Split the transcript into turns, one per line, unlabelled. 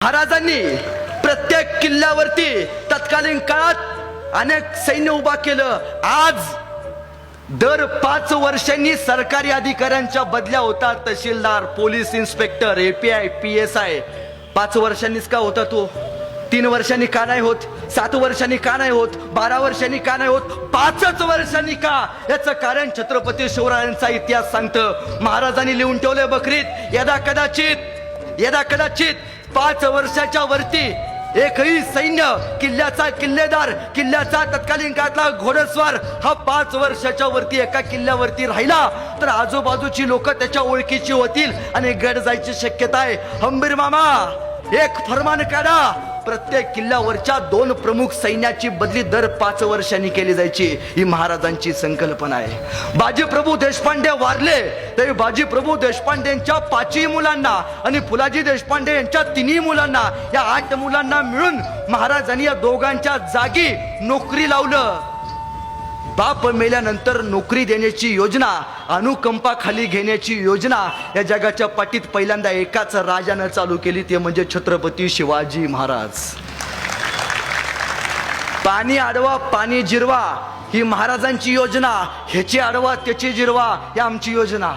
महाराजांनी प्रत्येक किल्ल्यावरती तत्कालीन काळात अनेक सैन्य उभा केलं. आज दर 5 वर्षांनी सरकारी अधिकाऱ्यांच्या बदल्या होतात. तहसीलदार, पोलीस इन्स्पेक्टर, API, PSI 5 वर्षांनीच का होता तो? 3 वर्षांनी का नाही होत? 7 वर्षांनी का नाही होत? 12 वर्षांनी का नाही होत? 5च वर्षांनी का? याचं कारण छत्रपती शिवरायांचा इतिहास सांगतं. महाराजांनी लिहून ठेवले बकरीत, यदा कदाचित 5 वर्षाच्या वरती एकही सैन्य, किल्ल्याचा किल्लेदार, किल्ल्याचा तत्कालीन काळातला घोडस्वार हा 5 वर्षाच्या वरती एका किल्ल्यावरती राहिला तर आजूबाजूची लोक त्याच्या ओळखीची होतील आणि गड जायची शक्यता आहे. हंबीर मामा, एक फरमान काढा, प्रत्येक किल्ल्यावरच्या 2 प्रमुख सैन्याची बदली दर 5 वर्षांनी केली जायची. ही महाराजांची संकल्पना आहे. बाजीप्रभू देशपांडे वारले तरी बाजीप्रभू देशपांडेंच्या 5ही मुलांना आणि फुलाजी देशपांडे यांच्या 3ही मुलांना, या 8 मुलांना मिळून महाराजांनी या दोघांच्या जागी नोकरी लावलं. बाप मेल्यानंतर नोकरी देण्याची योजना, अनुकंपाखाली घेण्याची योजना या जगाच्या पाठीत पहिल्यांदा एकाच राजानं चालू केली, ते म्हणजे छत्रपती शिवाजी महाराज. पाणी अडवा पाणी जिरवा ही महाराजांची योजना. ह्याची अडवा त्याची जिरवा ही आमची योजना.